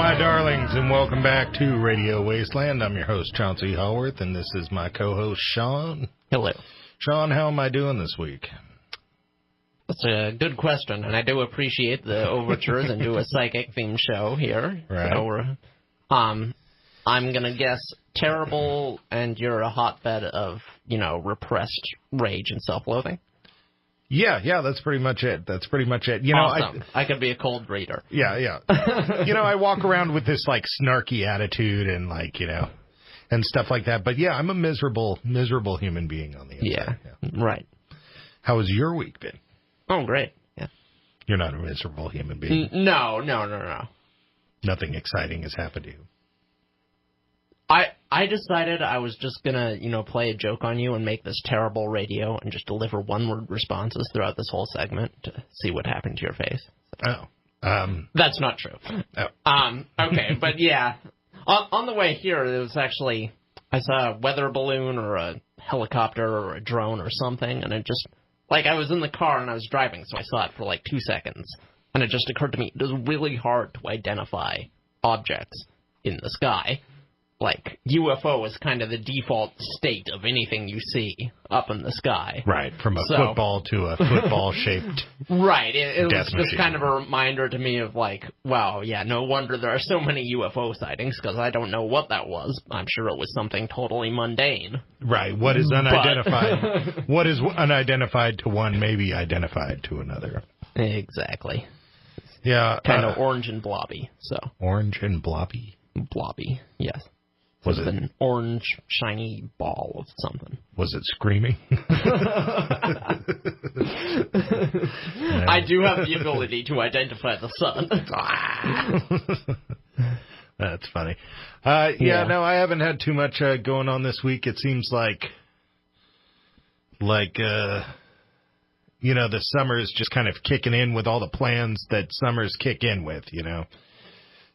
Hi, darlings, and welcome back to Radio Wasteland. I'm your host, Chauncey Hallworth, and this is my co-host, Sean. Hello. Sean, how am I doing this week? That's a good question, and I do appreciate the overtures into a psychic-themed show here. Right. So I'm going to guess terrible, and you're a hotbed of, repressed rage and self-loathing. Yeah, that's pretty much it. Awesome. I could be a cold reader. Yeah. I walk around with this, snarky attitude and, and stuff like that. But, yeah, I'm a miserable human being on the inside. Yeah, right. How has your week been? Oh, great. Yeah. You're not a miserable human being? No. Nothing exciting has happened to you? I decided I was just gonna, play a joke on you and make this terrible radio and just deliver one-word responses throughout this whole segment to see what happened to your face. That's not true. Okay, but yeah. On the way here, it was actually, I saw a weather balloon or a helicopter or a drone or something, and it just, I was in the car and I was driving, so I saw it for 2 seconds, and it just occurred to me, it is really hard to identify objects in the sky. UFO is kind of the default state of anything you see up in the sky. Right, from a football to a football-shaped Right, it was just machine. kind of a reminder to me of wow, yeah, no wonder there are so many UFO sightings, because I don't know what that was. I'm sure it was something totally mundane. Right, what is unidentified? What is unidentified to one may be identified to another. Exactly. Yeah. Kind of orange and blobby, so. Orange and blobby? Blobby, yes. Was it an orange, shiny ball of something? Was it screaming? I do have the ability to identify the sun. That's funny. No, I haven't had too much going on this week. It seems like the summer is just kind of kicking in with all the plans that summers kick in with,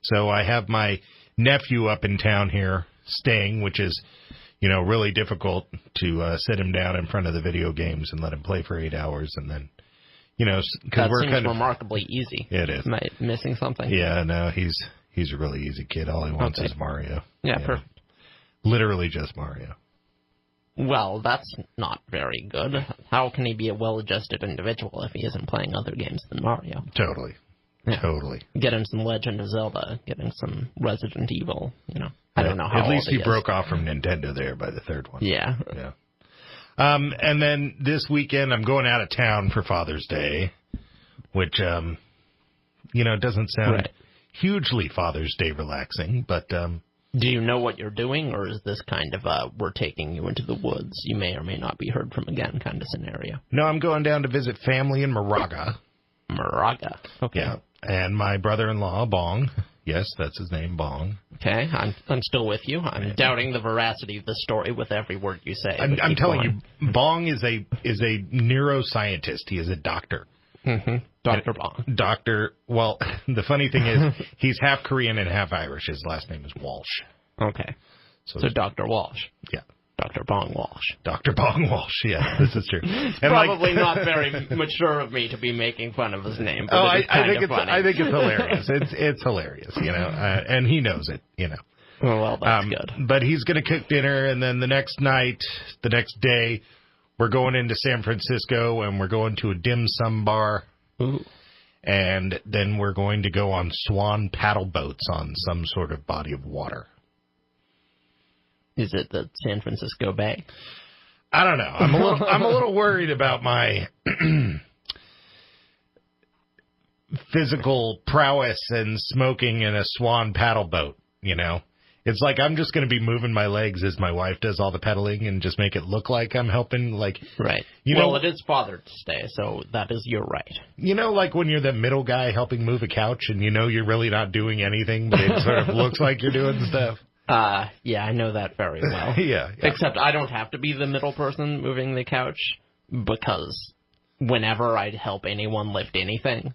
So I have my nephew up in town here staying, which is, really difficult to sit him down in front of the video games and let him play for 8 hours and then, because we're kind of remarkably easy. It is. Am I missing something? Yeah, no, he's a really easy kid. All he wants is Mario. Yeah, perfect. Literally just Mario. Well, that's not very good. How can he be a well-adjusted individual if he isn't playing other games than Mario? Totally. Yeah. Totally. Get him some Legend of Zelda, get him some Resident Evil, I don't know how at least he broke off from Nintendo there by the third one. Yeah. Yeah. And then this weekend I'm going out of town for Father's Day, which, doesn't sound hugely Father's Day relaxing, but... Do you know what you're doing, or is this kind of we're taking you into the woods, you may or may not be heard from again kind of scenario? No, I'm going down to visit family in Moraga. Moraga. Okay. Yeah. And my brother-in-law, Bong. Yes, that's his name, Bong. Okay, I'm still with you. I'm doubting the veracity of the story with every word you say. I'm telling you, Bong is a neuroscientist. He is a doctor. Mm-hmm. Dr. Bong. Well, the funny thing is, he's half Korean and half Irish. His last name is Walsh. Okay. So Dr. Walsh. Yeah. Dr. Bong Walsh. Dr. Bong Walsh, yeah, this is true. It's probably not very mature of me to be making fun of his name, but I think it's hilarious. It's hilarious, and he knows it, Well, that's good. But he's going to cook dinner, and then the next day, we're going into San Francisco, and we're going to a dim sum bar. Ooh. And then we're going to go on swan paddle boats on some sort of body of water. Is it the San Francisco Bay? I don't know. I'm a little worried about my physical prowess and smoking in a swan paddle boat, It's like I'm just going to be moving my legs as my wife does all the pedaling and just make it look like I'm helping, Right. It is Father's Day, so that is your right. When you're the middle guy helping move a couch and you're really not doing anything, but it sort of looks like you're doing stuff. Yeah, I know that very well. Yeah. Except I don't have to be the middle person moving the couch, because whenever I help anyone lift anything,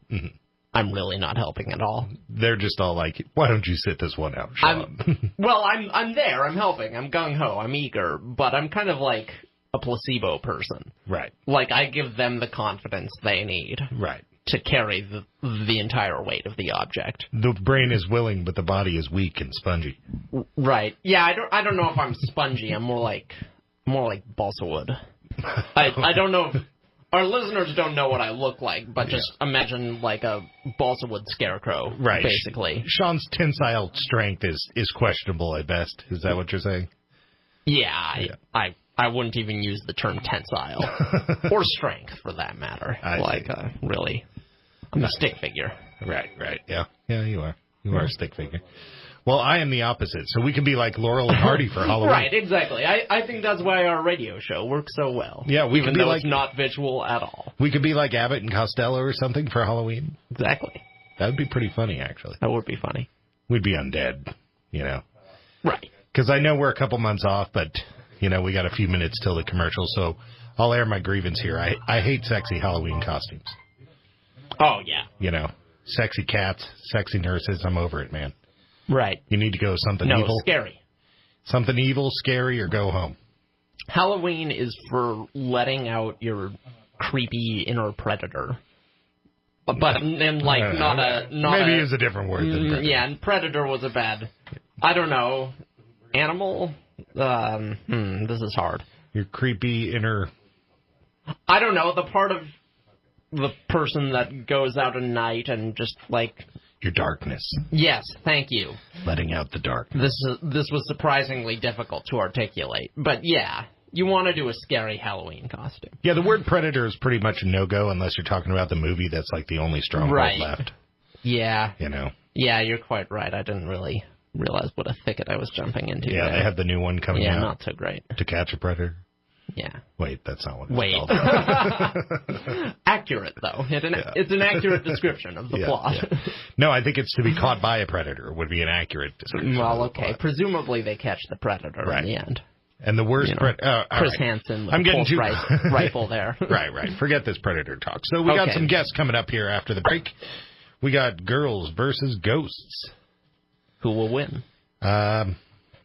I'm really not helping at all. They're just all like, why don't you sit this one out, Sean? I'm there, I'm helping, I'm gung-ho, I'm eager, but I'm kind of like a placebo person. Right. I give them the confidence they need. Right. to carry the entire weight of the object. The brain is willing, but the body is weak and spongy. Right. Yeah, I don't know if I'm spongy. I'm more like balsa wood. I don't know if our listeners don't know what I look like, but just imagine like a balsa wood scarecrow, right? Basically, Sean's tensile strength is questionable at best. Is that what you're saying? Yeah. I wouldn't even use the term tensile or strength for that matter. Really, I'm a stick figure. Right. Yeah, you are. You are a stick figure. Well, I am the opposite, so we can be like Laurel and Hardy for Halloween. Right, exactly. I think that's why our radio show works so well. Yeah, even though it's not visual at all. We could be like Abbott and Costello or something for Halloween. Exactly. That would be pretty funny, actually. That would be funny. We'd be undead, Right. Because I know we're a couple months off, but, we got a few minutes till the commercial, so I'll air my grievance here. I hate sexy Halloween costumes. Oh, yeah. Sexy cats, sexy nurses, I'm over it, man. Right. You need to go something evil. No, scary. Something evil, scary, or go home. Halloween is for letting out your creepy inner predator. But not maybe use a different word than predator. Yeah, and predator was a bad, I don't know, animal? This is hard. Your creepy inner... I don't know, the part of the person that goes out at night and just, your darkness. Yes, thank you. Letting out the darkness. This was surprisingly difficult to articulate. But yeah, you want to do a scary Halloween costume. Yeah, the word predator is pretty much a no-go unless you're talking about the movie that's like the only stronghold left. Yeah. Yeah, you're quite right. I didn't really realize what a thicket I was jumping into. Yeah, they have the new one coming out. Yeah, not so great. To Catch a Predator. Yeah. Wait, that's not what it's called. Accurate, though. It's an accurate description of the plot. Yeah. No, I think it's To Be Caught by a Predator would be an accurate description. Well, okay. Presumably they catch the predator in the end. And the worst Chris Hansen, I'm getting rifle there. Right. Forget this predator talk. So we got some guests coming up here after the break. We got girls versus ghosts. Who will win? I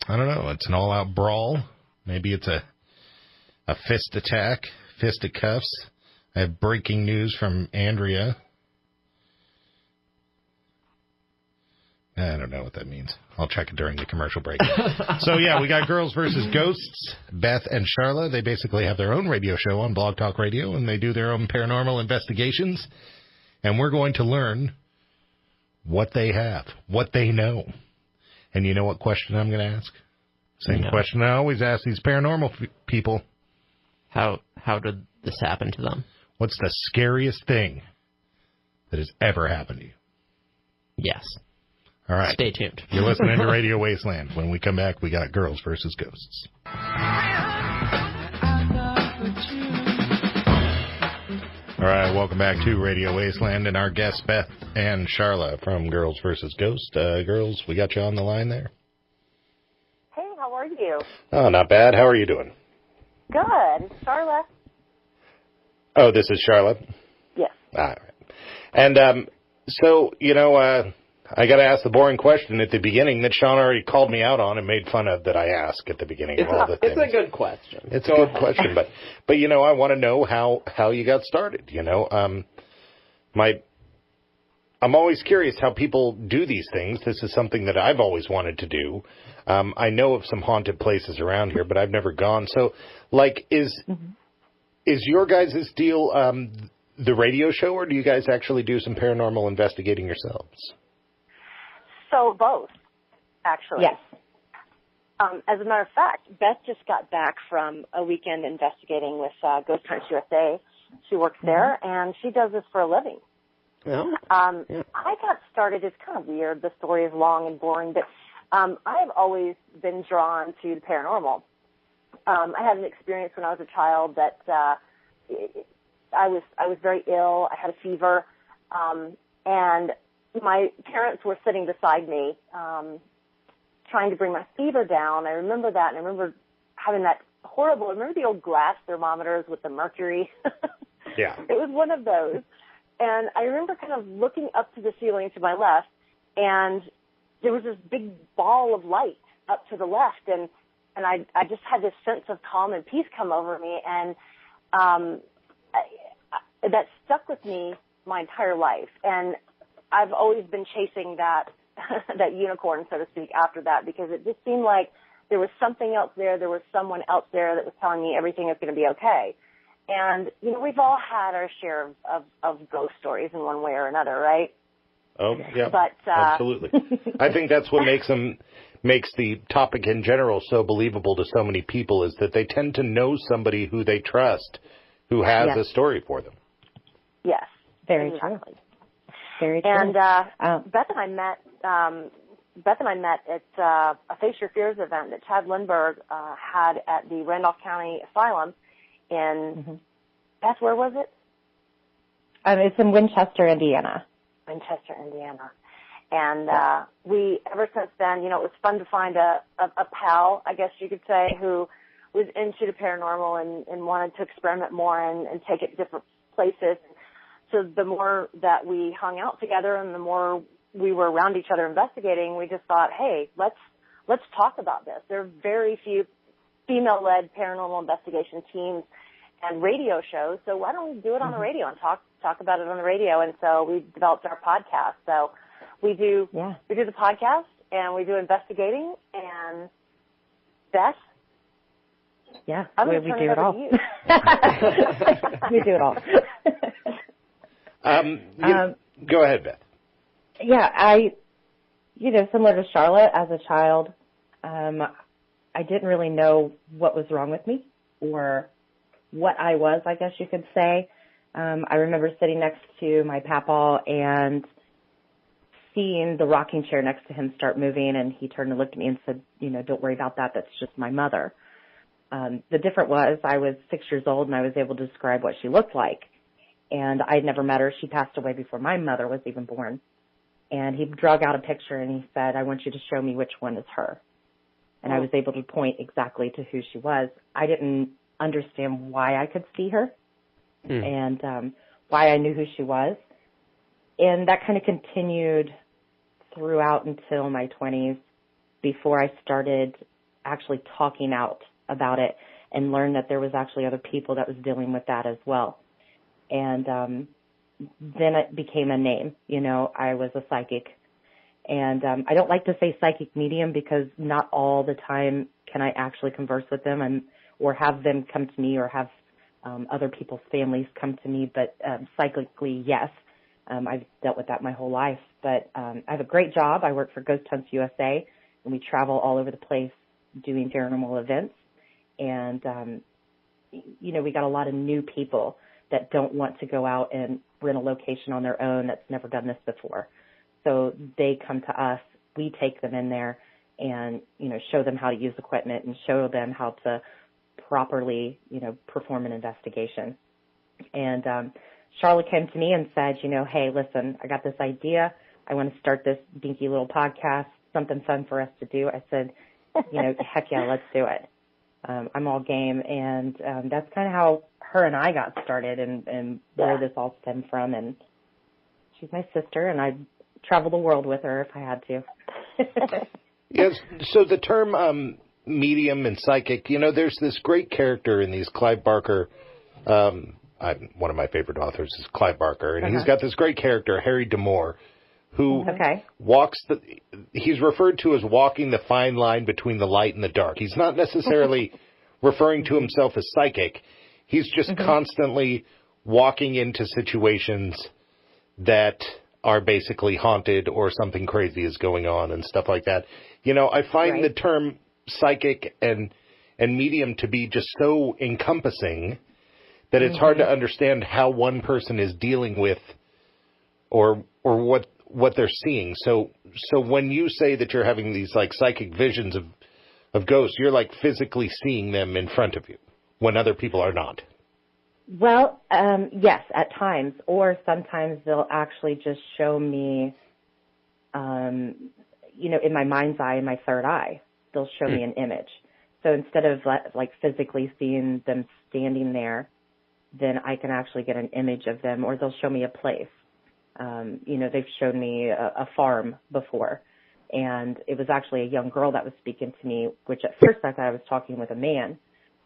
don't know. It's an all-out brawl. Maybe it's a fist attack, fisticuffs. I have breaking news from Andrea. I don't know what that means. I'll check it during the commercial break. So, yeah, we got Girls versus Ghosts, Beth and Charla. They basically have their own radio show on Blog Talk Radio, and they do their own paranormal investigations. And we're going to learn what they have, what they know. And you know what question I'm going to ask? Same question I always ask these paranormal people. How did this happen to them? What's the scariest thing that has ever happened to you? Yes. All right. Stay tuned. You're listening to Radio Wasteland. When we come back, we got Girls versus Ghosts. All right, welcome back to Radio Wasteland and our guests, Beth and Charla from Girls versus Ghosts. Girls, we got you on the line there. Hey, how are you? Oh, not bad. How are you doing? Good. Charla. Oh, this is Charla? Yes. All right. And so, I got to ask the boring question at the beginning that Sean already called me out on and made fun of that I ask at the beginning of all the things. It's a good question. It's a good question, but I want to know how you got started. I'm always curious how people do these things. This is something that I've always wanted to do. I know of some haunted places around here, but I've never gone. So, is your guys' deal the radio show, or do you guys actually do some paranormal investigating yourselves? So both, actually. Yes. As a matter of fact, Beth just got back from a weekend investigating with Ghost Hunts USA. She works there, and she does this for a living. Yeah. I got started, it's kind of weird, the story is long and boring, but I've always been drawn to the paranormal. I had an experience when I was a child that I was very ill. I had a fever, and my parents were sitting beside me trying to bring my fever down. I remember that, and I remember having that horrible, remember the old glass thermometers with the mercury? Yeah. It was one of those. And I remember kind of looking up to the ceiling to my left, and there was this big ball of light up to the left, and I just had this sense of calm and peace come over me, and that stuck with me my entire life. And I've always been chasing that, that unicorn, so to speak, after that, because it just seemed like there was something else there. There was someone else there that was telling me everything is going to be okay. And, we've all had our share of ghost stories in one way or another, right? Oh, yeah, but, absolutely. I think that's what makes the topic in general so believable to so many people, is that they tend to know somebody who they trust who has a story for them. Yes. Very exactly. true. Very true. And Beth and I met at a Face Your Fears event that Chad Lindbergh had at the Randolph County Asylum in, Beth, where was it? It's in Winchester, Indiana. Winchester, Indiana. And we, ever since then, it was fun to find a pal, I guess you could say, who was into the paranormal and wanted to experiment more and take it to different places. So the more that we hung out together and the more we were around each other investigating, we just thought, hey, let's talk about this. There are very few female-led paranormal investigation teams and radio shows, so why don't we do it on the radio and talk about it on the radio? And so we developed our podcast. So we do the podcast and we do investigating. And Beth? Yeah, we do it all. We do it all. Go ahead, Beth. Yeah, similar to Charlotte, as a child, I didn't really know what was wrong with me or what I was, I guess you could say. I remember sitting next to my papaw and seeing the rocking chair next to him start moving, and he turned and looked at me and said, don't worry about that. That's just my mother. The difference was I was 6 years old and I was able to describe what she looked like. And I'd never met her. She passed away before my mother was even born. And he drug out a picture and he said, I want you to show me which one is her. And I was able to point exactly to who she was. I didn't understand why I could see her and why I knew who she was. And that kind of continued throughout until my 20s before I started actually talking out about it and learned that there was actually other people that was dealing with that as well. And then it became a name. I was a psychic. And I don't like to say psychic medium because not all the time can I actually converse with them or have them come to me or have other people's families come to me. But psychically, yes. I've dealt with that my whole life. But I have a great job. I work for Ghost Hunts USA, and we travel all over the place doing paranormal events. And, we got a lot of new people that don't want to go out and rent a location on their own that's never done this before. So they come to us, we take them in there and, show them how to use equipment and show them how to properly, perform an investigation. And Charlotte came to me and said, hey, listen, I got this idea. I want to start this dinky little podcast, something fun for us to do. I said, heck yeah, let's do it. I'm all game. And that's kind of how her and I got started and where this all stemmed from. And she's my sister, and I'd travel the world with her if I had to. Yes. So the term medium and psychic, there's this great character in these Clive Barker. One of my favorite authors is Clive Barker, and he's got this great character, Harry D'Amour, who he's referred to as walking the fine line between the light and the dark. He's not necessarily referring to himself as psychic. He's just constantly walking into situations that are basically haunted or something crazy is going on and stuff like that. I find the term psychic and medium to be just so encompassing that it's hard to understand how one person is dealing with or what they're seeing. So when you say that you're having these like psychic visions of ghosts, you're like physically seeing them in front of you when other people are not. Well, yes, at times, or sometimes they'll actually just show me, in my mind's eye, in my third eye, they'll show me an image. So instead of like physically seeing them standing there, then I can actually get an image of them, or they'll show me a place. They've shown me a farm before, and it was actually a young girl that was speaking to me, which at first I thought I was talking with a man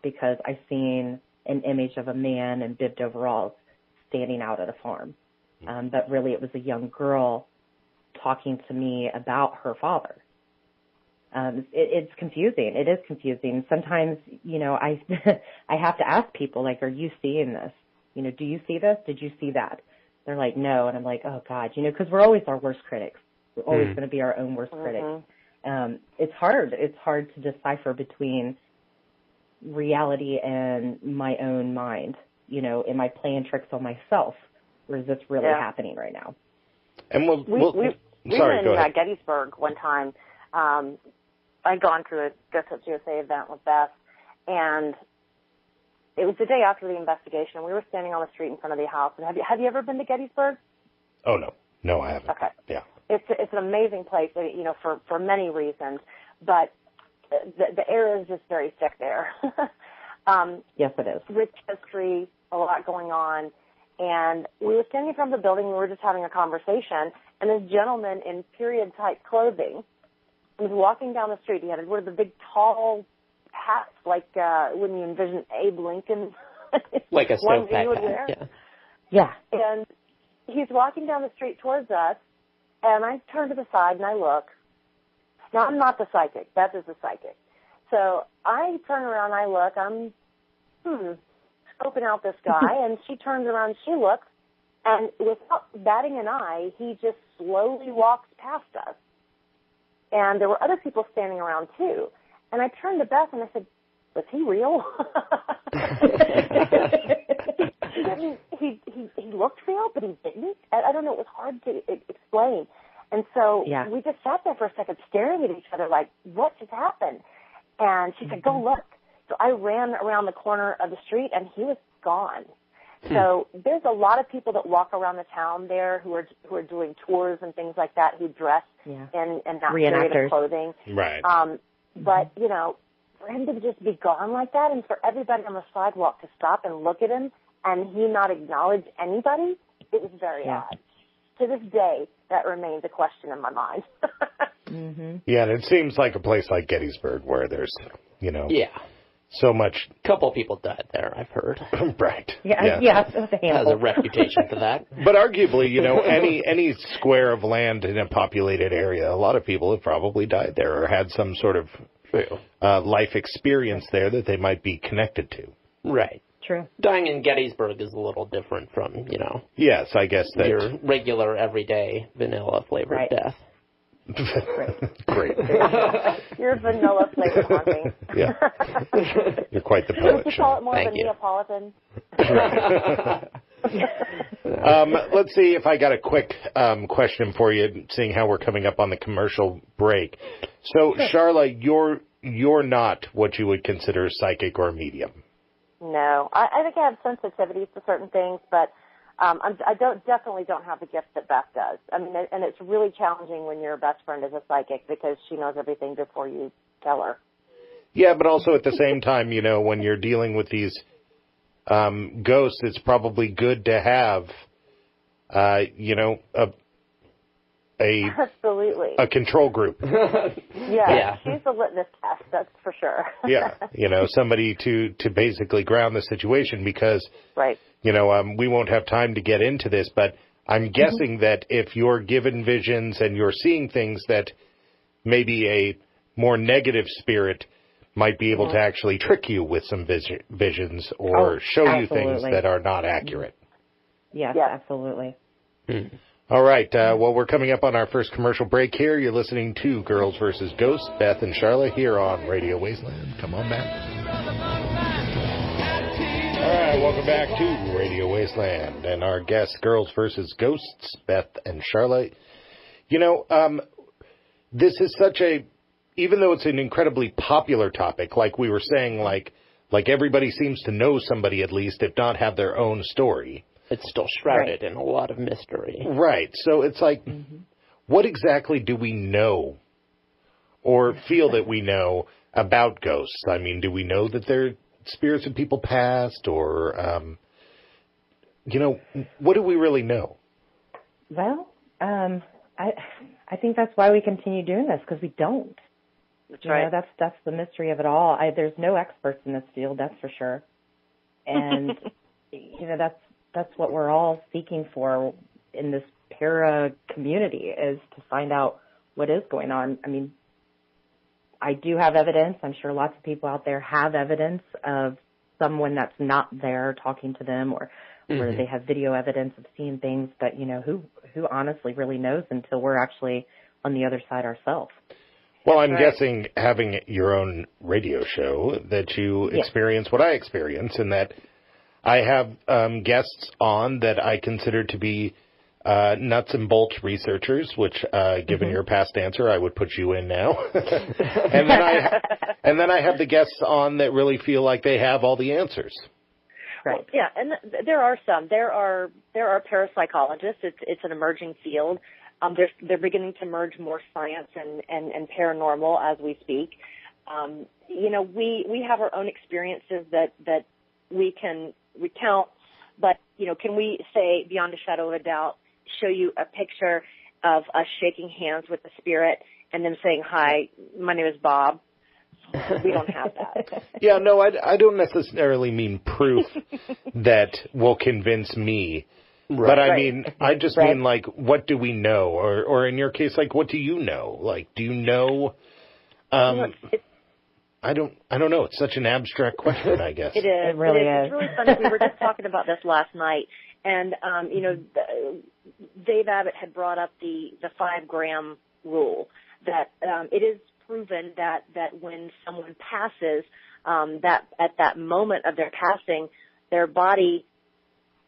because I seen an image of a man in bibbed overalls standing out at a farm. but really it was a young girl talking to me about her father. It's confusing. It is confusing. Sometimes, I I have to ask people, like, are you seeing this? Do you see this? Did you see that? They're like, no. And I'm like, oh, God, because we're always our worst critics. We're always going to be our own worst critics. It's hard. It's hard to decipher between reality and my own mind. Am I playing tricks on myself, or is this really happening right now? we And were in Gettysburg one time. I'd gone to a Ghost Hunt USA event with Beth, and it was the day after the investigation. We were standing on the street in front of the house. And have you ever been to Gettysburg? Oh, no, I haven't. Okay, yeah, it's an amazing place, for many reasons, but the air is just very thick there. Yes, it is. Rich history, a lot going on. And we were standing in front of the building. We were just having a conversation. And this gentleman in period-type clothing was walking down the street. He had one of the big, tall hats, like when you envision Abe Lincoln. Like a stovepipe hat. Yeah. And he's walking down the street towards us. And I turn to the side and I look. Now, I'm not the psychic. Beth is the psychic. So I turn around and I look. I'm scoping out this guy, and she turns around and she looks, and without batting an eye, he just slowly walks past us. And there were other people standing around too. And I turned to Beth and I said, was he real? he looked real, but he didn't. I don't know. It was hard to explain. And so we just sat there for a second staring at each other like, what just happened? And she said, go look. So I ran around the corner of the street, and he was gone. So there's a lot of people that walk around the town there who are doing tours and things like that, who dress in not creative clothing. Right. But, for him to just be gone like that, and for everybody on the sidewalk to stop and look at him and he not acknowledge anybody, it was very odd. To this day, that remains a question in my mind. Yeah, and it seems like a place like Gettysburg where there's, so much. A couple people died there, I've heard. Right. Yeah. Has a reputation for that. But arguably, any square of land in a populated area, a lot of people have probably died there or had some sort of life experience there that they might be connected to. Right. True. Dying in Gettysburg is a little different from, Yes, I guess that. Your regular, everyday, vanilla-flavored death. Great. You're vanilla flavored haunting. Yeah. You're quite the poet. Would you call it more of a Neapolitan? Let's see if I got a quick question for you, seeing how we're coming up on the commercial break. So, Sharla, you're not what you would consider psychic or medium. No, I think I have sensitivities to certain things, but I definitely don't have the gift that Beth does. I mean, and it's really challenging when your best friend is a psychic because she knows everything before you tell her. Yeah, but also at the same time, when you're dealing with these ghosts, it's probably good to have, absolutely a control group. Yeah, she's the litmus test, that's for sure. Yeah, somebody to basically ground the situation because, we won't have time to get into this, but I'm guessing that if you're given visions and you're seeing things that maybe a more negative spirit might be able to actually trick you with some visions or show you things that are not accurate. Yes, absolutely. All right. Well, we're coming up on our first commercial break here. You're listening to Girls vs. Ghosts, Beth and Sharla here on Radio Wasteland. Come on back. All right. Welcome back to Radio Wasteland and our guests, Girls vs. Ghosts, Beth and Sharla. This is such even though it's an incredibly popular topic, like we were saying, like everybody seems to know somebody at least, if not have their own story. It's still shrouded in a lot of mystery. Right. So it's like, what exactly do we know or feel that we know about ghosts? I mean, do we know that they're spirits of people past or, what do we really know? Well, I think that's why we continue doing this, because we don't. That's the mystery of it all. There's no experts in this field, that's for sure. And, that's what we're all seeking for in this para community, is to find out what is going on. I mean, I do have evidence. I'm sure lots of people out there have evidence of someone that's not there talking to them, or where they have video evidence of seeing things. But, who honestly really knows until we're actually on the other side ourselves. Well, I'm guessing having your own radio show that you experience what I experience, and that I have guests on that I consider to be nuts and bolts researchers, which, given your past answer, I would put you in now. and then I have the guests on that really feel like they have all the answers. Right. Well, yeah, and there are some. There are parapsychologists. It's an emerging field. They're beginning to merge more science and paranormal as we speak. We have our own experiences that we can recount, but can we say beyond a shadow of a doubt, show you a picture of us shaking hands with the spirit and them saying, "Hi, my name is Bob"? We don't have that. Yeah, no, I don't necessarily mean proof that will convince me. Right. But I mean, I just mean, like, what do we know? Or in your case, like, what do you know? Like, do you know? I don't know. It's such an abstract question, I guess. It is. It really is. It's really funny. We were just talking about this last night. And, Dave Abbott had brought up the 5-gram rule, that it is proven that when someone passes, that at that moment of their passing, their body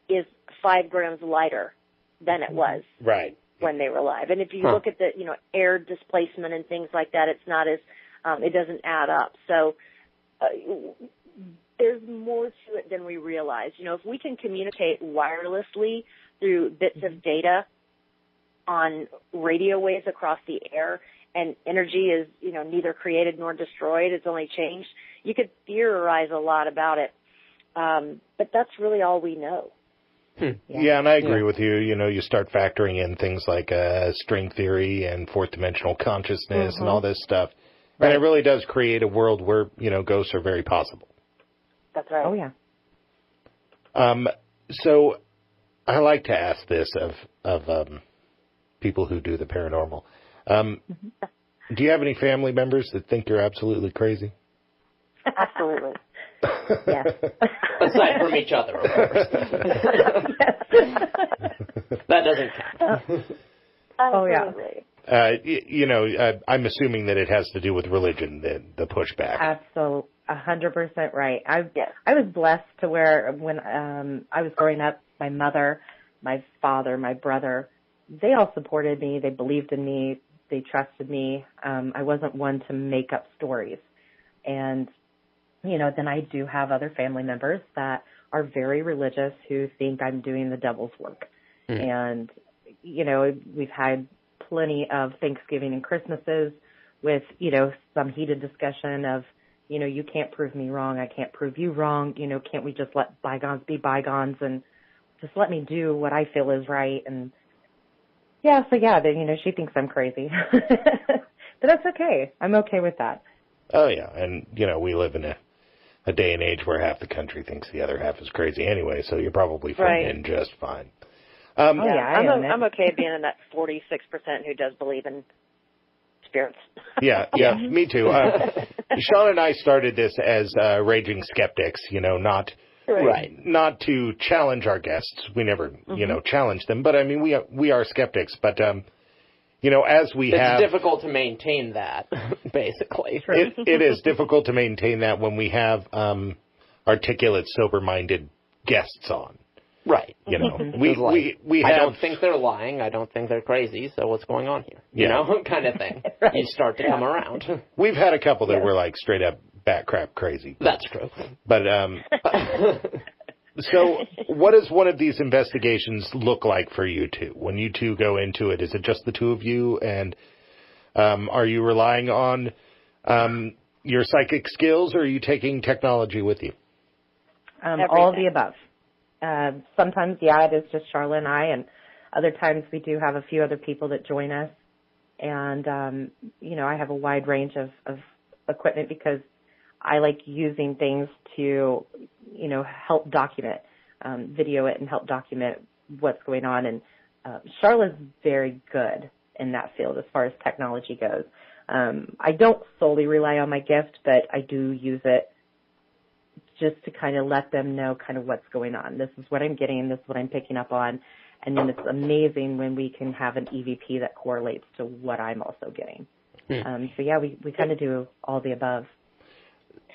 is 5 grams lighter than it was when they were alive. And if you look at the, air displacement and things like that, it's not as, it doesn't add up. So there's more to it than we realize. If we can communicate wirelessly through bits of data on radio waves across the air, and energy is, neither created nor destroyed, it's only changed, you could theorize a lot about it. But that's really all we know. Yeah, and I agree with you. You start factoring in things like string theory and fourth dimensional consciousness and all this stuff. Right. And it really does create a world where, ghosts are very possible. That's right. Oh, yeah. So I like to ask this of people who do the paranormal. Do you have any family members that think you're absolutely crazy? Absolutely. Yes. Aside from each other, of course. That doesn't count. Oh, yeah. I'm assuming that it has to do with religion, the pushback. Absolutely. 100% right. I was blessed to where when I was growing up, my mother, my father, my brother, they all supported me. They believed in me. They trusted me. I wasn't one to make up stories. And, then I do have other family members that are very religious who think I'm doing the devil's work. And, we've had plenty of Thanksgiving and Christmases with, some heated discussion of, you can't prove me wrong. I can't prove you wrong. Can't we just let bygones be bygones and just let me do what I feel is right? And she thinks I'm crazy, but that's okay. I'm okay with that. Oh yeah. And, we live in a day and age where half the country thinks the other half is crazy anyway. So you're probably fitting in just fine. I'm okay being in that 46% who does believe in spirits. Yeah, me too. Sean and I started this as raging skeptics, not to challenge our guests. We never, challenge them. But I mean, we are skeptics. But as we it's difficult to maintain that, basically. It is difficult to maintain that when we have articulate, sober-minded guests on. Right. We I don't think they're lying. I don't think they're crazy. So what's going on here? Kind of thing. Right. You start to come around. We've had a couple that were like straight up bat crap crazy. That's true. But so what does one of these investigations look like for you two? When you two go into it, is it just the two of you? And are you relying on your psychic skills, or are you taking technology with you? All of the above. Sometimes, it is just Charlotte and I, and other times we do have a few other people that join us. And, I have a wide range of equipment because I like using things to, help document, video it and help document what's going on. And Charlotte's very good in that field as far as technology goes. I don't solely rely on my gift, but I do use it just to kind of let them know kind of what's going on. This is what I'm getting. This is what I'm picking up on. And then it's amazing when we can have an EVP that correlates to what I'm also getting. So, yeah, we kind of do all the above.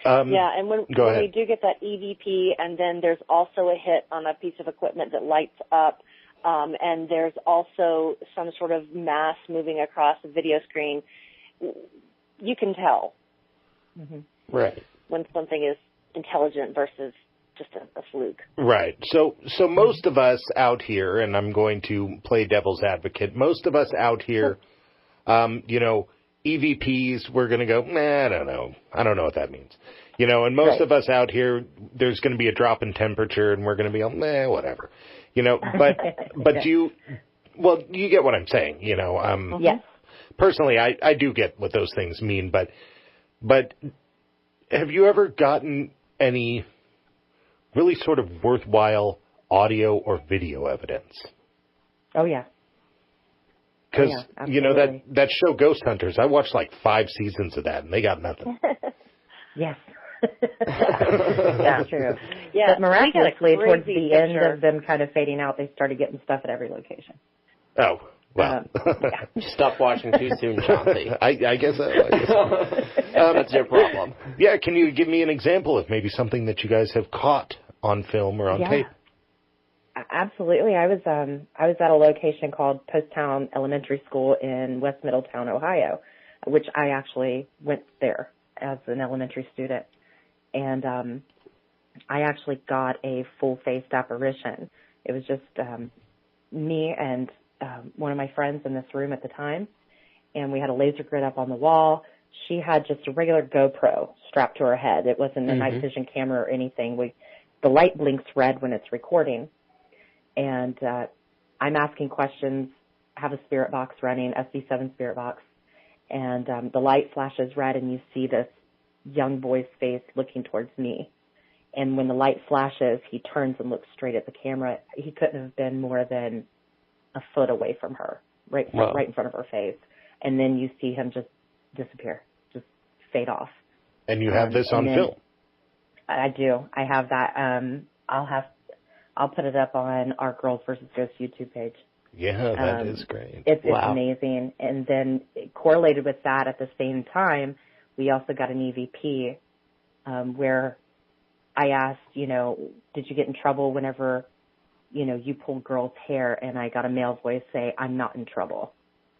Yeah, and when we do get that EVP, and then there's also a hit on a piece of equipment that lights up, and there's also some sort of mass moving across the video screen, you can tell. Right. When something is intelligent versus just a fluke. Right. So most of us out here, and I'm going to play devil's advocate, most of us out here, EVPs, we're going to go, I don't know. I don't know what that means. And most of us out here, there's going to be a drop in temperature, and we're going to be, whatever. But you get what I'm saying, Yes. Personally, I do get what those things mean, but have you ever gotten any really sort of worthwhile audio or video evidence? Oh, yeah. Because, that show Ghost Hunters, I watched like 5 seasons of that, and they got nothing. Yes. That's true. Yeah, but miraculously, towards the end of them kind of fading out, they started getting stuff at every location. Oh, well. Stop watching too soon, Chauncey. I guess so. That's your problem. Yeah, can you give me an example of maybe something that you guys have caught on film or on tape? Absolutely. I was at a location called Poasttown Elementary School in West Middletown, Ohio, which I actually went there as an elementary student. And I actually got a full-faced apparition. It was just me and one of my friends in this room at the time, and we had a laser grid up on the wall. She had just a regular GoPro strapped to her head. It wasn't a night vision camera or anything. The light blinks red when it's recording, and I'm asking questions, have a spirit box running, SD7 spirit box, and the light flashes red, and you see this young boy's face looking towards me. And when the light flashes, he turns and looks straight at the camera. He couldn't have been more than a foot away from her, right in front of her face. And then you see him just disappear, just fade off. And you have this on film? I do. I have that. I'll put it up on our Girls vs. Ghosts YouTube page. Yeah, that is great. It's amazing. And then correlated with that at the same time, we also got an EVP where I asked, did you get in trouble whenever, you pulled girls' hair? And I got a male voice say, I'm not in trouble.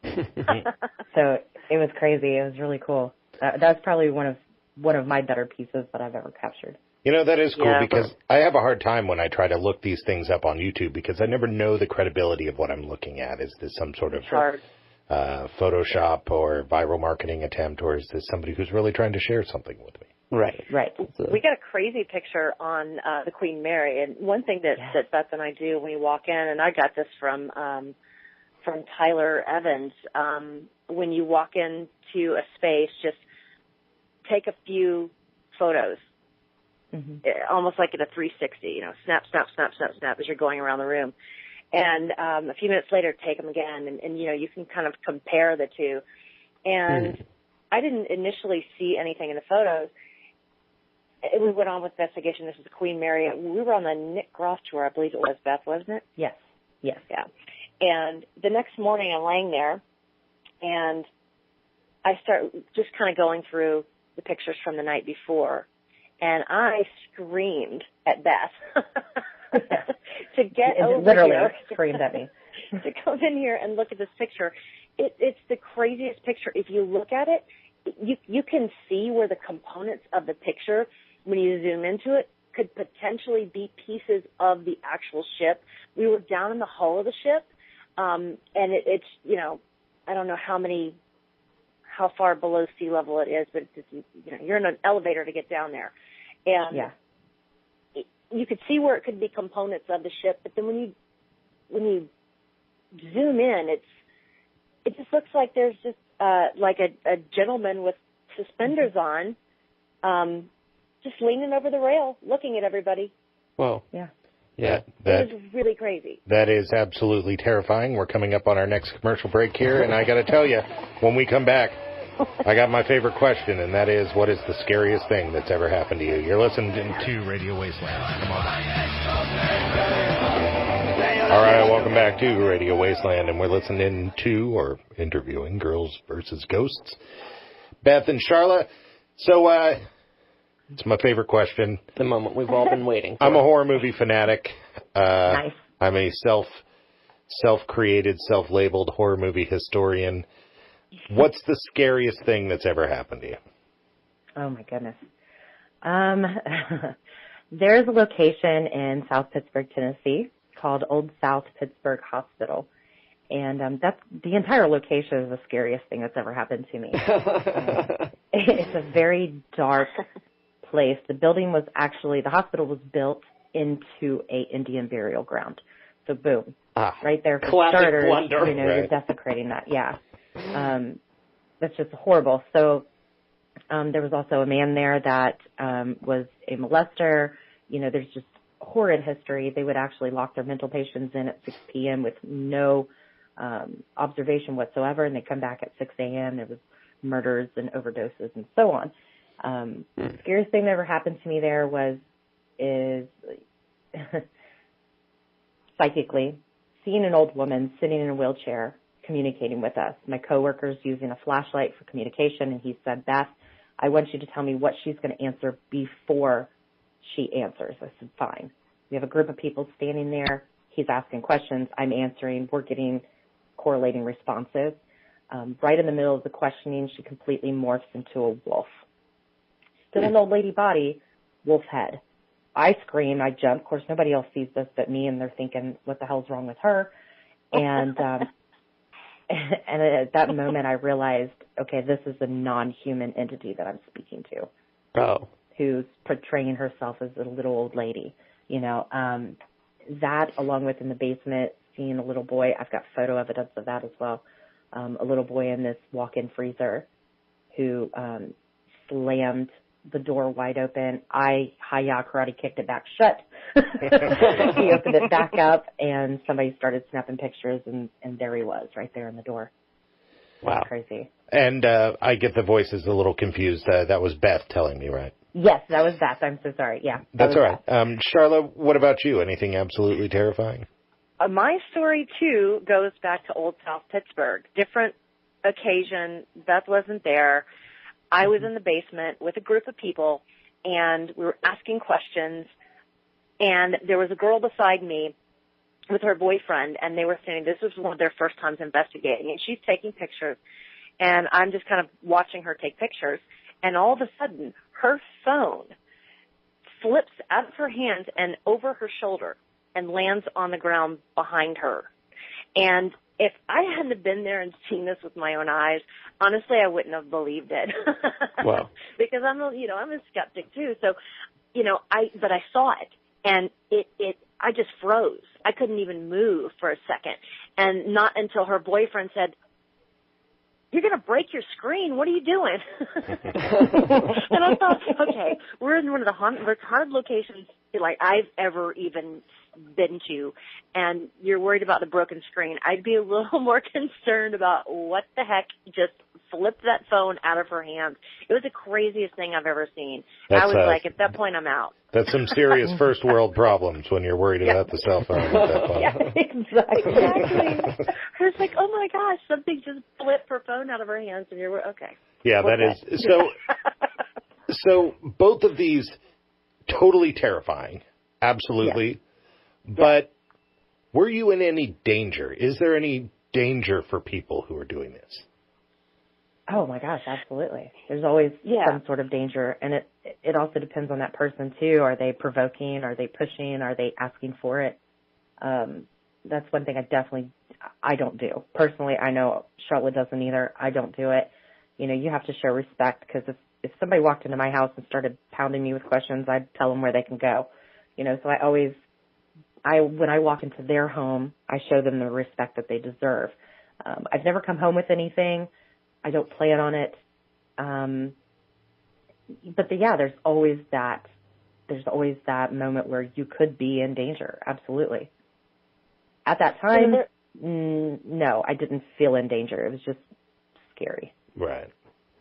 So it was crazy. It was really cool. That's probably one of my better pieces that I've ever captured. That is cool because I have a hard time when I try to look these things up on YouTube because I never know the credibility of what I'm looking at. Is this some sort of Photoshop or viral marketing attempt, or is this somebody who's really trying to share something with me? Right. We got a crazy picture on the Queen Mary, and one thing that Beth and I do when we walk in, and I got this from Tyler Evans, when you walk into a space, just take a few photos, almost like in a 360, snap, snap, snap, snap, snap as you're going around the room. And a few minutes later, take them again, and you can kind of compare the two. And I didn't initially see anything in the photos. We went on with investigation. This is the Queen Mary. We were on the Nick Groff tour, I believe it was, Beth, wasn't it? Yes. Yeah. And the next morning, I'm laying there, and I start just kind of going through the pictures from the night before, and I screamed at Beth to get over literally here. Screamed at me. To come in here and look at this picture. It's the craziest picture. If you look at it, you can see where the components of the picture, when you zoom into it, could potentially be pieces of the actual ship. We were down in the hull of the ship, and it's I don't know how far below sea level it is, but it's just, you're in an elevator to get down there, and you could see where it could be components of the ship. But then when you zoom in, it just looks like there's just like a gentleman with suspenders on, just leaning over the rail, looking at everybody. Whoa. Yeah. Yeah. It was really crazy. That is absolutely terrifying. We're coming up on our next commercial break here, and I got to tell you, when we come back, I got my favorite question, and that is, what is the scariest thing that's ever happened to you? You're listening to Radio Wasteland. Come on. All right, welcome back to Radio Wasteland, and we're listening to, or interviewing, Girls versus Ghosts, Beth and Charlotte. So, it's my favorite question. The moment we've all been waiting for. I'm a horror movie fanatic. Nice. I'm a self-created, self-labeled horror movie historian. What's the scariest thing that's ever happened to you? Oh, my goodness. There's a location in South Pittsburgh, Tennessee called Old South Pittsburgh Hospital. And that's the entire location is the scariest thing that's ever happened to me. It's a very dark place. The hospital was built into a Indian burial ground. So boom, right there for starters, blunder. You're desecrating that. Yeah. That's just horrible. So, there was also a man there that, was a molester. There's just horrid history. They would actually lock their mental patients in at 6 p.m. with no, observation whatsoever. And they come back at 6 a.m. There was murders and overdoses and so on. The scariest thing that ever happened to me there is psychically seeing an old woman sitting in a wheelchair communicating with us. My coworker's using a flashlight for communication, and he said, Beth, I want you to tell me what she's going to answer before she answers. I said, fine. We have a group of people standing there. He's asking questions. I'm answering. We're getting correlating responses. Right in the middle of the questioning, she completely morphs into a wolf. Still an old lady body, wolf head. I scream, I jump. Of course, nobody else sees this but me, and they're thinking, what the hell's wrong with her? And and at that moment, I realized, okay, this is a non-human entity that I'm speaking to. Oh. Who's portraying herself as a little old lady. That, along with in the basement, seeing a little boy, I've got photo evidence of that as well, a little boy in this walk-in freezer who slammed the door wide open. I hi-ya karate kicked it back shut. He opened it back up, and somebody started snapping pictures, and there he was, right there in the door. Wow. Crazy. And I get the voices a little confused. That was Beth telling me, right? Yes, that was Beth. I'm so sorry. Yeah. That's all right. Charlotte, what about you? Anything absolutely terrifying? My story, too, goes back to Old South Pittsburgh. Different occasion. Beth wasn't there. I was in the basement with a group of people, and we were asking questions, and there was a girl beside me with her boyfriend, and they were saying this was one of their first times investigating, and she's taking pictures, and I'm just kind of watching her take pictures, and all of a sudden, her phone flips out of her hand and over her shoulder and lands on the ground behind her. And if I hadn't been there and seen this with my own eyes, honestly, I wouldn't have believed it. Wow. Because I'm a skeptic too. So, but I saw it, and I just froze. I couldn't even move for a second. And not until her boyfriend said, "You're going to break your screen. What are you doing?" And I thought, okay, we're in one of the haunted locations like I've ever even been to, and you're worried about the broken screen. I'd be a little more concerned about what the heck just flipped that phone out of her hands. It was the craziest thing I've ever seen. I was like, at that point, I'm out. That's some serious first world problems when you're worried about the cell phone at that point. Yeah, exactly. I was like, oh my gosh, something just flipped her phone out of her hands, and you're okay. Yeah, that is so. So both of these totally terrifying, absolutely. Yeah. But were you in any danger? Is there any danger for people who are doing this? Oh my gosh, absolutely. There's always some sort of danger, and it also depends on that person too. Are they provoking? Are they pushing? Are they asking for it? That's one thing I don't do. Personally, I know Charlotte doesn't either. I don't do it. You have to show respect, because if somebody walked into my house and started pounding me with questions, I'd tell them where they can go. So when I walk into their home, I show them the respect that they deserve. I've never come home with anything. I don't plan on it. But there's always that there's always that moment where you could be in danger. Absolutely. At that time, no, I didn't feel in danger. It was just scary. Right.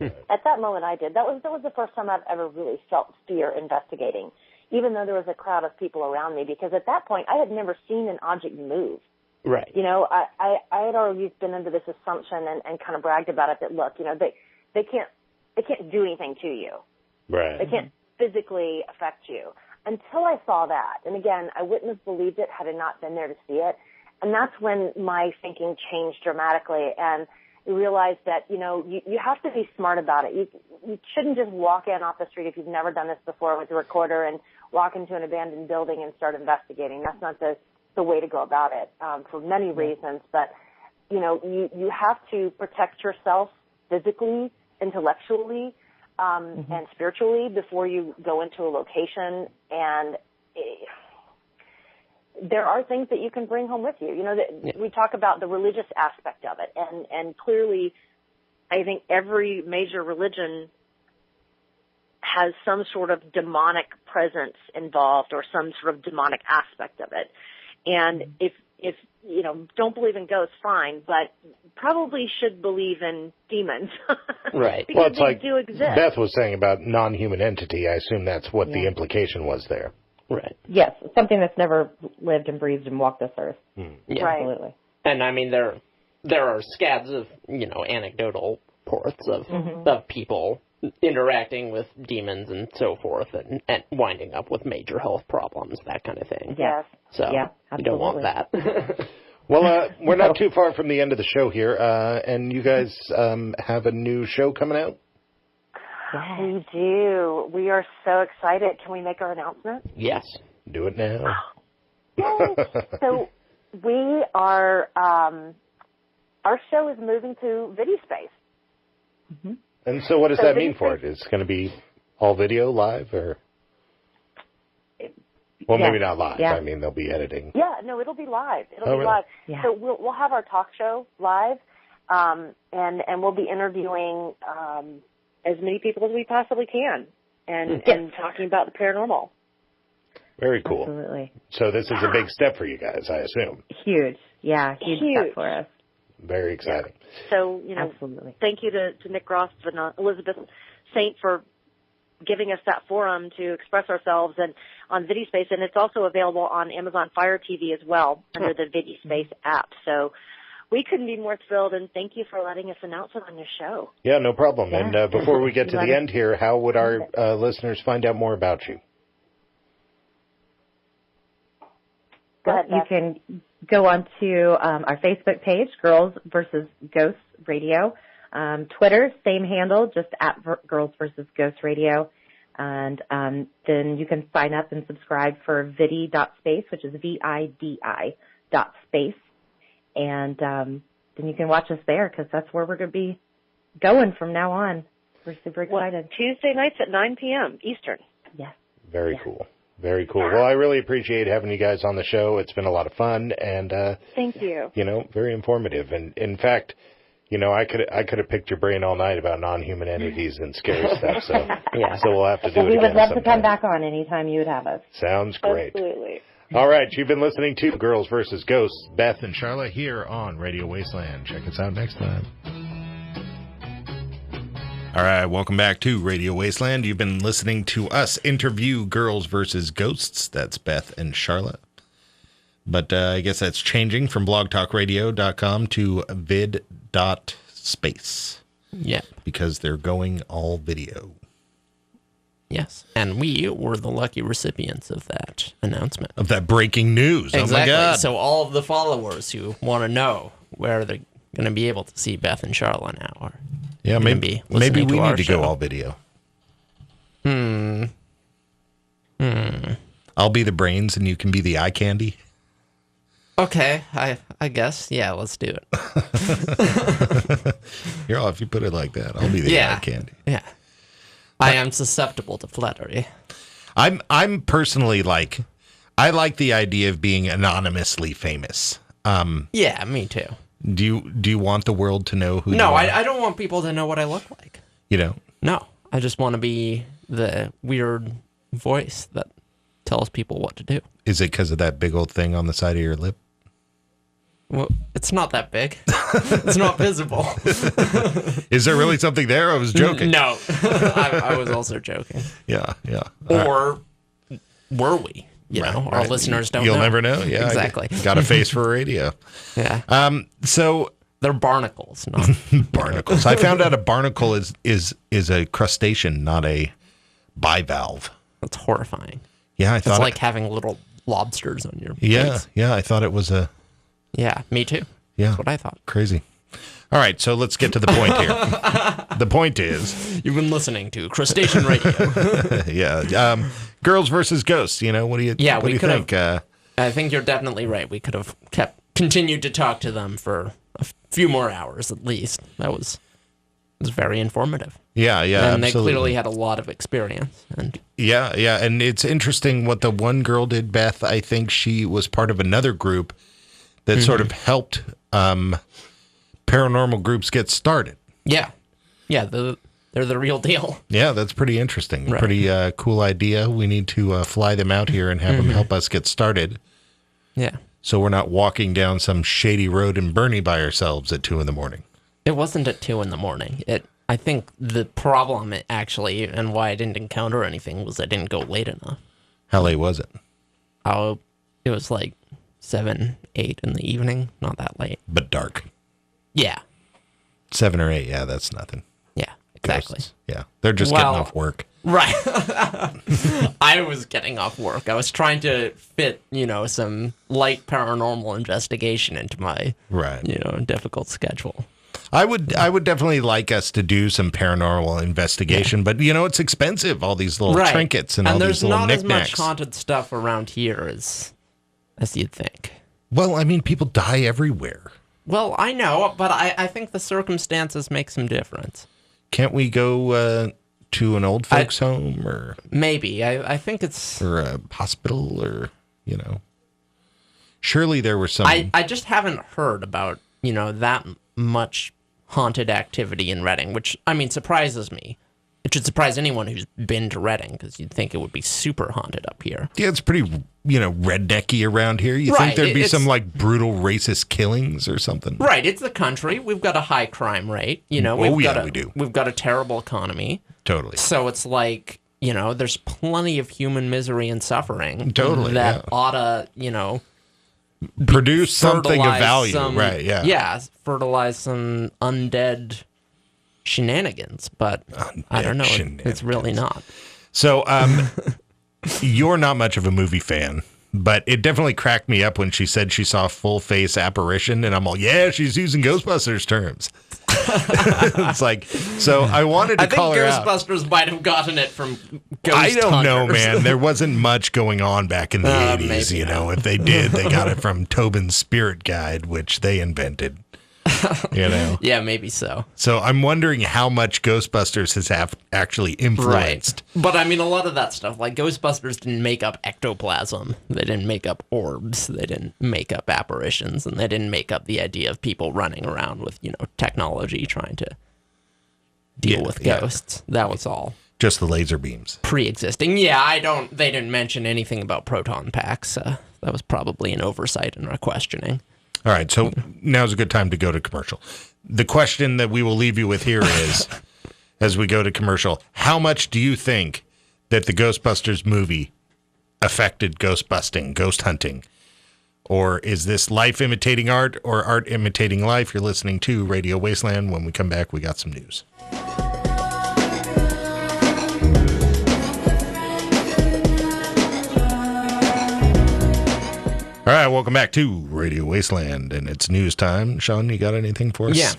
At that moment, I did. That was the first time I've ever really felt fear investigating, even though there was a crowd of people around me, because at that point, I had never seen an object move. Right. You know, I had always been under this assumption and kind of bragged about it that, look, you know, they can't do anything to you. Right. They can't physically affect you. Until I saw that, and again, I wouldn't have believed it had I not been there to see it. And that's when my thinking changed dramatically, and I realized that, you know, you have to be smart about it. You shouldn't just walk in off the street if you've never done this before with a recorder and walk into an abandoned building and start investigating. That's not the way to go about it, for many reasons. But, you know, you have to protect yourself physically, intellectually, and spiritually before you go into a location. And there are things that you can bring home with you. You know, we talk about the religious aspect of it, and clearly, I think every major religion has some sort of demonic presence involved or some sort of demonic aspect of it. And if you know, don't believe in ghosts, fine, but probably should believe in demons. Right. Because Well, it's they like do exist. Beth was saying about non-human entity. I assume that's what the implication was there. Right. Yes, something that's never lived and breathed and walked this earth. Yeah. Right. Absolutely. And I mean, there are scads of, you know, anecdotal reports of people interacting with demons and so forth, and winding up with major health problems, that kind of thing. Yes. So Yeah, you don't want absolutely. that. Well, we're not too far from the end of the show here, and you guys have a new show coming out? We do. We are so excited. Can we make our announcement? Yes. Do it now. Yay. So we are, our show is moving to VidiSpace. And so what does So that mean VidiSpace- for it? It's going to be all video live, or? Well, Yeah. maybe not live. Yeah. I mean, they'll be editing. Yeah, no, it'll be live. It'll Oh, be really? live. Yeah. So we'll have our talk show live, and we'll be interviewing as many people as we possibly can, and talking about the paranormal. Very cool. Absolutely. So this is a big step for you guys, I assume. Huge. Yeah, huge step for us. Very exciting. So, you know, Absolutely. thank you to Nick Ross and Elizabeth Saint for giving us that forum to express ourselves and on VidiSpace, and it's also available on Amazon Fire TV as well under the VidiSpace app. So we couldn't be more thrilled, and thank you for letting us announce it on your show. Yeah, no problem. Yeah. And before we get to You the end here, how would our listeners find out more about you? Go ahead, You Beth. can go on to our Facebook page, Girls vs. Ghosts Radio. Twitter, same handle, just at Girls vs. Ghosts Radio. And then you can sign up and subscribe for vidi.space, which is VIDI.space. And then you can watch us there, because that's where we're going to be going from now on. We're super excited. Tuesday nights at 9 p.m. Eastern. Yes. Very cool. Very cool. Well, I really appreciate having you guys on the show. It's been a lot of fun and, Thank you. you know, very informative. And in fact, you know, I could have picked your brain all night about non-human entities and scary stuff. So, Yeah. so we'll have to do it We again would love to sometime. come back on anytime you would have us. Sounds great. Absolutely. All right, you've been listening to Girls vs. Ghosts. Beth and Charlotte here on Radio Wasteland. Check us out next time. All right, welcome back to Radio Wasteland. You've been listening to us interview Girls versus Ghosts. That's Beth and Charlotte. But I guess that's changing from blogtalkradio.com to vid.space Yeah. because they're going all video. Yes. And we were the lucky recipients of that announcement. Of that breaking news. Exactly. Oh, my God. So all of the followers who want to know where they're going to be able to see Beth and Charlotte now are yeah, gonna be maybe listening we to our need to show. go all video. I'll be the brains and you can be the eye candy. Okay, I guess. Yeah, let's do it. Here, if you put it like that, I'll be the eye candy. Yeah. I am susceptible to flattery. I'm personally like, I like the idea of being anonymously famous. Yeah, me too. Do you want the world to know who No, you are? I don't want people to know what I look like. You know, No, I just want to be the weird voice that tells people what to do. Is it because of that big old thing on the side of your lip? Well, it's not that big. It's not visible. Is there really something there? I was joking. No, I was also joking. Yeah. Or were we? Our listeners don't know. You'll never know. Yeah, exactly. Got a face for radio. Yeah. So they're barnacles, not barnacles. I found out a barnacle is a crustacean, not a bivalve. That's horrifying. Yeah, I thought it's like having little lobsters on your face. Yeah, I thought it was a... Yeah, me too. Yeah. That's what I thought. Crazy. All right, so let's get to the point here. The point is... You've been listening to Crustacean Radio. Yeah. Girls versus ghosts, what do you think? I think you're definitely right. We could have continued to talk to them for a few more hours at least. That was very informative. Yeah, and absolutely. They clearly had a lot of experience. And Yeah, and it's interesting what the one girl did, Beth. I think she was part of another group that sort of helped paranormal groups get started. Yeah, they're the real deal. Yeah, that's pretty interesting. Right. Pretty cool idea. We need to fly them out here and have them help us get started. Yeah. So we're not walking down some shady road in Bernie by ourselves at 2 a.m. It wasn't at 2 a.m. I think the problem actually, and why I didn't encounter anything, was I didn't go late enough. How late was it? Oh, it was like 7, 8 in the evening. Not that late. But dark. Yeah. 7 or 8, yeah, that's nothing. Yeah, exactly. Ghosts. Yeah, they're just getting off work. Right. I was getting off work. I was trying to fit, some light paranormal investigation into my, difficult schedule. I would definitely like us to do some paranormal investigation, but it's expensive, all these little trinkets and all these little knickknacks. And there's not as much haunted stuff around here as you'd think. Well, I mean, people die everywhere. Well, I know, but I think the circumstances make some difference. Can't we go to an old folks home or maybe? I think it's or a hospital or surely there were some. I just haven't heard about that much haunted activity in Reading, which surprises me. It should surprise anyone who's been to Reading, because you'd think it would be super haunted up here. Yeah, it's pretty, rednecky around here. You think there'd be some, brutal racist killings or something? Right, it's the country. We've got a high crime rate. We do. We've got a terrible economy. Totally. So it's like, there's plenty of human misery and suffering. Totally, that oughta, produce something of value. Right, yeah. Yeah, fertilize some undead shenanigans, but I don't know. It's really not. So, you're not much of a movie fan, but it definitely cracked me up when she said she saw a full face apparition, and I'm all, yeah, she's using Ghostbusters terms. It's like, so I wanted to call her out. I think Ghostbusters might have gotten it from Ghost I don't Hunters. know, man. There wasn't much going on back in the 80s, If they did, they got it from Tobin's Spirit Guide, which they invented. Yeah, maybe so. So I'm wondering how much Ghostbusters has actually influenced. Right. But a lot of that stuff, like Ghostbusters didn't make up ectoplasm. They didn't make up orbs. They didn't make up apparitions. And they didn't make up the idea of people running around with, technology trying to deal with ghosts. That was all. Just the laser beams. Pre-existing. Yeah, they didn't mention anything about proton packs. That was probably an oversight in our questioning. All right, so now's a good time to go to commercial. The question that we will leave you with here is, as we go to commercial, how much do you think that the Ghostbusters movie affected ghost busting, ghost hunting? Or is this life imitating art or art imitating life? You're listening to Radio Wasteland. When we come back, we got some news. All right, welcome back to Radio Wasteland, and it's news time. Sean, you got anything for us? Yeah.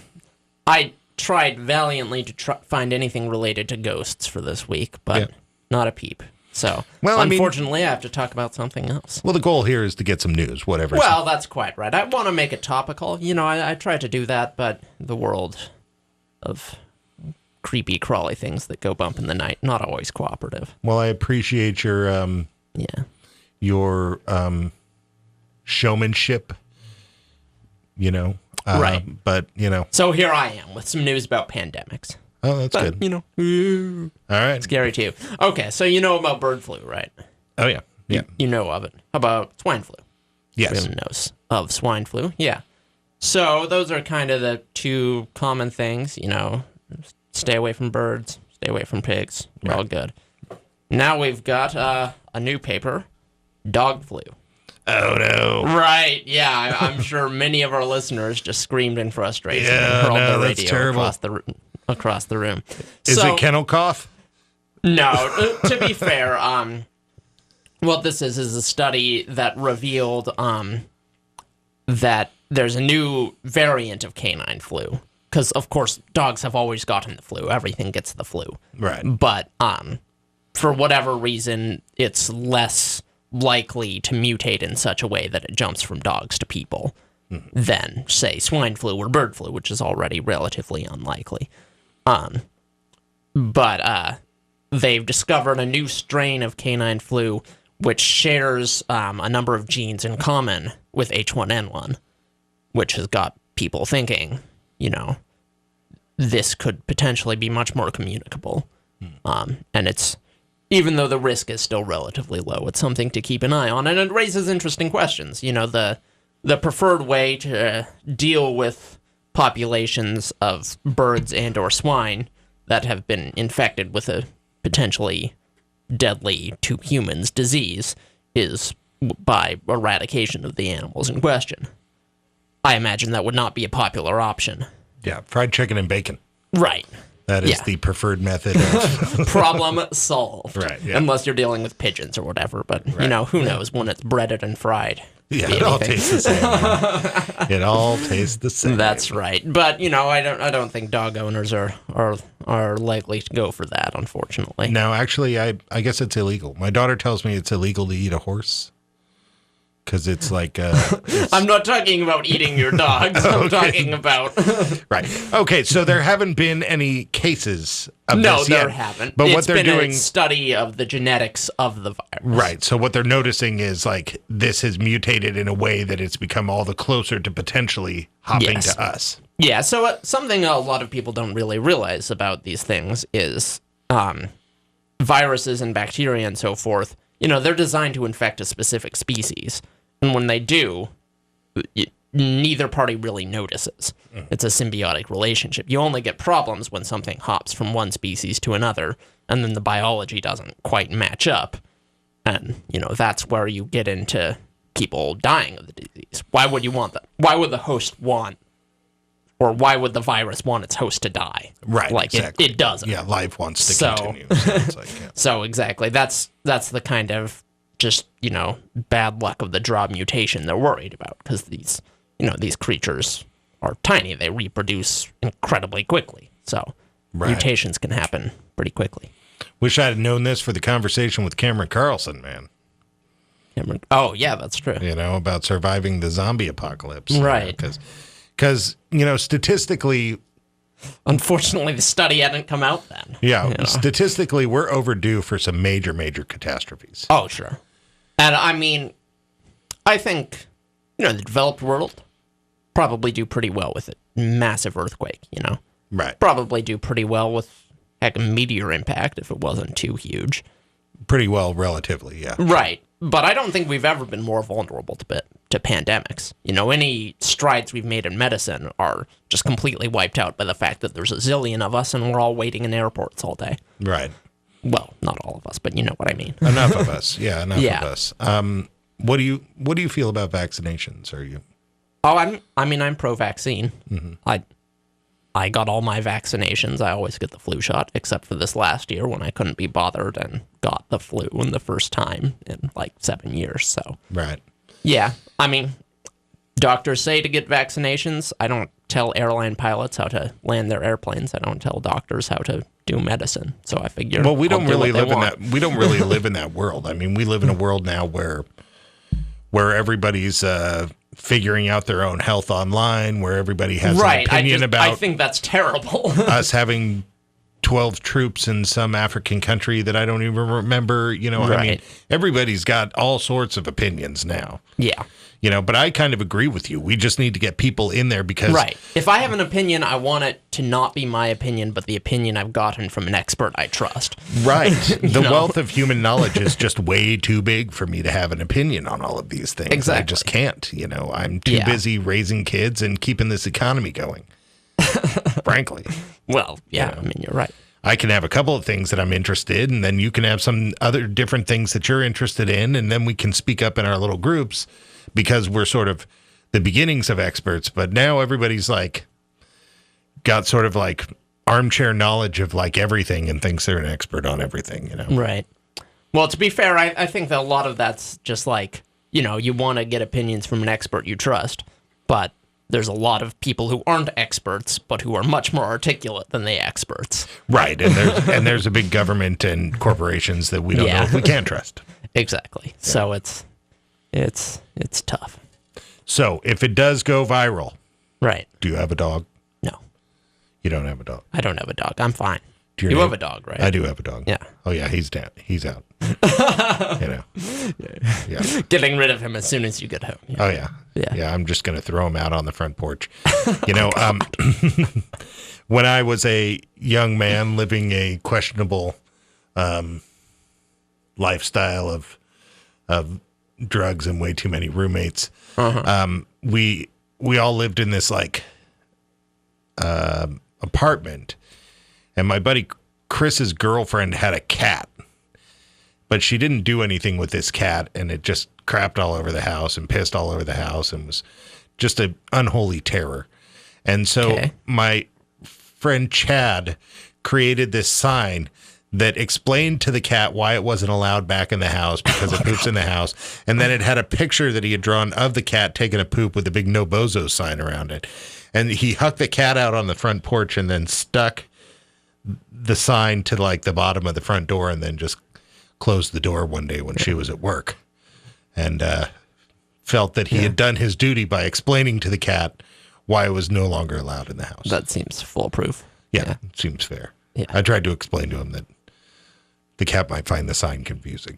I tried valiantly to find anything related to ghosts for this week, but not a peep. So, unfortunately, I have to talk about something else. Well, the goal here is to get some news, whatever. Well, that's quite right. I want to make it topical. I try to do that, but the world of creepy, crawly things that go bump in the night, not always cooperative. Well, I appreciate your showmanship, right. But, So here I am with some news about pandemics. Oh, that's good. All right. Scary too. Okay, so you know about bird flu, right? Oh, yeah. Yeah. You know of it. How about swine flu? Yes. Everyone knows of swine flu. Yeah. So those are kind of the two common things, stay away from birds, stay away from pigs. You're all good. Now we've got a new paper, dog flu. Oh, no. Right, yeah. I'm sure many of our listeners just screamed in frustration and hurled the radio across the room. Is it kennel cough? No, to be fair, what this is a study that revealed that there's a new variant of canine flu. Because, of course, dogs have always gotten the flu. Everything gets the flu. Right. But for whatever reason, it's less likely to mutate in such a way that it jumps from dogs to people than, say, swine flu or bird flu, which is already relatively unlikely. But they've discovered a new strain of canine flu which shares a number of genes in common with H1N1, which has got people thinking, this could potentially be much more communicable. And it's, even though the risk is still relatively low, it's something to keep an eye on. And it raises interesting questions. The preferred way to deal with populations of birds and or swine that have been infected with a potentially deadly to humans disease is by eradication of the animals in question. I imagine that would not be a popular option. Yeah, fried chicken and bacon. Right. That is the preferred method of... Problem solved. Right, yeah. Unless you're dealing with pigeons or whatever, but, who knows when it's breaded and fried. Yeah, it all tastes the same. It all tastes the same. That's right. But, I don't think dog owners are likely to go for that, unfortunately. No, actually, I guess it's illegal. My daughter tells me it's illegal to eat a horse. Because it's like... I'm not talking about eating your dogs. I'm talking about... Right. Okay, so there haven't been any cases of this yet. No, there haven't. But what they're doing... It's been a study of the genetics of the virus. Right. So what they're noticing is, this has mutated in a way that it's become all the closer to potentially hopping to us. Yeah, so something a lot of people don't really realize about these things is viruses and bacteria and so forth, they're designed to infect a specific species. And when they do, neither party really notices. It's a symbiotic relationship. You only get problems when something hops from one species to another, and then the biology doesn't quite match up. And, that's where you get into people dying of the disease. Why would you want that? Why would the host want, or why would the virus want its host to die? Right, exactly. It doesn't. Yeah, life wants to continue. So exactly. That's the kind of just, bad luck of the draw mutation they're worried about, because these creatures are tiny. They reproduce incredibly quickly. So mutations can happen pretty quickly. Wish I had known this for the conversation with Cameron Carlson, man. Oh, yeah, that's true. About surviving the zombie apocalypse. Right. Because, statistically... Unfortunately, the study hadn't come out then. Yeah, statistically, we're overdue for some major, major catastrophes. Oh, sure. And, I think, the developed world probably do pretty well with it. Massive earthquake, Right. Probably do pretty well with, a meteor impact if it wasn't too huge. Pretty well, relatively, yeah. Right. But I don't think we've ever been more vulnerable to pandemics. Any strides we've made in medicine are just completely wiped out by the fact that there's a zillion of us and we're all waiting in airports all day. Right. Well, not all of us, but you know what I mean. Enough of us. Yeah, enough of us. What do you feel about vaccinations? Are you? Oh, I'm pro-vaccine. Mm-hmm. I got all my vaccinations. I always get the flu shot, except for this last year when I couldn't be bothered and got the flu in the first time in 7 years. So right. Yeah, doctors say to get vaccinations. I don't tell airline pilots how to land their airplanes. I don't tell doctors how to do medicine. So I figure. Well, we don't really live in that. We don't really live in that world. We live in a world now where everybody's figuring out their own health online, where everybody has an opinion about. I think that's terrible. Us having 12 troops in some African country that I don't even remember. You know, Right. I mean, everybody's got all sorts of opinions now. Yeah. You know, but I kind of agree with you. We just need to get people in there because... Right. If I have an opinion, I want it to not be my opinion, but the opinion I've gotten from an expert I trust. Right. The know? wealth of human knowledge is just way too big for me to have an opinion on all of these things. Exactly. I just can't. You know, I'm too busy raising kids and keeping this economy going. Frankly. Well, yeah, I mean, you're right. I can have a couple of things that I'm interested in, and then you can have some other different things that you're interested in, and then we can speak up in our little groups because we're sort of the beginnings of experts. But now everybody's like got sort of like armchair knowledge of like everything and thinks they're an expert on everything, you know? Right. Well, to be fair, I think that a lot of that's just like, you know, you want to get opinions from an expert you trust, but there's a lot of people who aren't experts, but who are much more articulate than the experts. Right. And there's a big government and corporations that we don't know if we can trust. Exactly. Yeah. So it's tough. So if it does go viral, right? Do you have a dog? No. You don't have a dog? I don't have a dog. I'm fine. You have a dog, right? I do have a dog. Yeah. Oh, yeah, he's down. He's out. You know. Yeah. Getting rid of him as soon as you get home. Yeah. Oh, yeah. Yeah, I'm just going to throw him out on the front porch. You know, when I was a young man living a questionable lifestyle of drugs and way too many roommates, we all lived in this, like, apartment. And my buddy Chris's girlfriend had a cat, but she didn't do anything with this cat, and it just crapped all over the house and pissed all over the house and was just an unholy terror. And so my friend Chad created this sign that explained to the cat why it wasn't allowed back in the house because it poops in the house. And then it had a picture that he had drawn of the cat taking a poop with a big no bozo sign around it. And he hucked the cat out on the front porch and then stuck the sign to like the bottom of the front door and then just closed the door one day when she was at work and felt that he had done his duty by explaining to the cat why it was no longer allowed in the house. That seems foolproof. Yeah, it seems fair. Yeah. I tried to explain to him that the cat might find the sign confusing.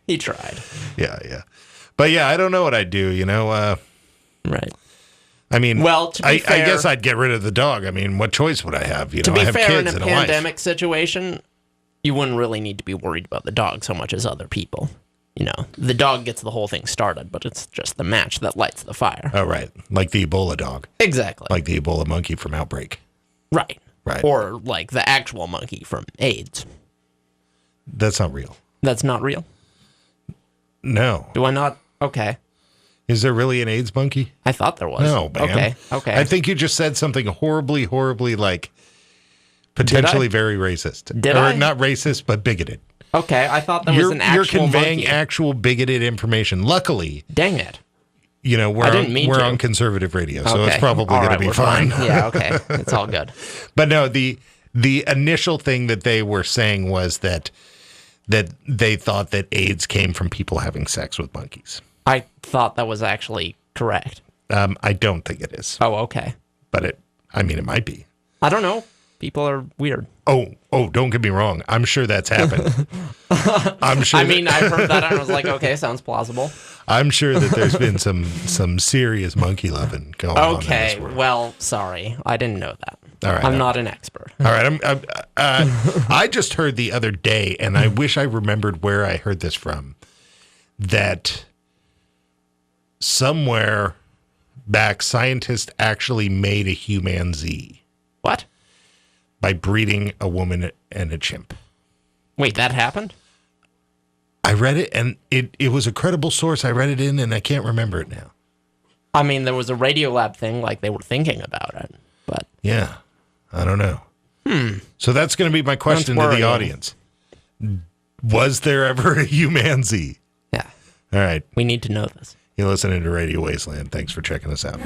He tried. Yeah. But yeah, I don't know what I'd do, you know. Right. I mean, well, to be fair, I guess I'd get rid of the dog. I mean, what choice would I have? You know, to be I have fair, kids in and a a wife. pandemic situation, you wouldn't really need to be worried about the dog so much as other people. You know, the dog gets the whole thing started, but it's just the match that lights the fire. Oh, right. Like the Ebola dog. Exactly. Like the Ebola monkey from Outbreak. Right. Right. Or like the actual monkey from AIDS. That's not real. That's not real? No. Do I not? Okay. Is there really an AIDS monkey? I thought there was. No, man. Okay. I think you just said something horribly, like, potentially very racist. Did I? Not racist, but bigoted. Okay, I thought there was an actual You're conveying monkey. actual bigoted information. Luckily, dang it. You know, we're on conservative radio, so it's probably going to be fine. Yeah, okay. It's all good. But no, the initial thing that they were saying was that they thought that AIDS came from people having sex with monkeys. I thought that was actually correct. I don't think it is. Oh, okay. But it might be. I don't know. People are weird. Oh, don't get me wrong. I'm sure that's happened. I'm sure. I mean, I heard that and I was like, okay, sounds plausible. I'm sure that there's been some serious monkey loving going on. Okay, well, sorry. I didn't know that. All right. I'm not an expert. All right. I just heard the other day, and I wish I remembered where I heard this from, that somewhere back, scientists actually made a humanzee. What? By breeding a woman and a chimp. Wait, that happened? I read it, and it was a credible source. I read it in, and I can't remember it now. I mean, there was a Radiolab thing, like they were thinking about it, but... Yeah, I don't know. So that's going to be my question to the audience. Was there ever a humanzee? Yeah. All right. We need to know this. You're listening to Radio Wasteland. Thanks for checking us out.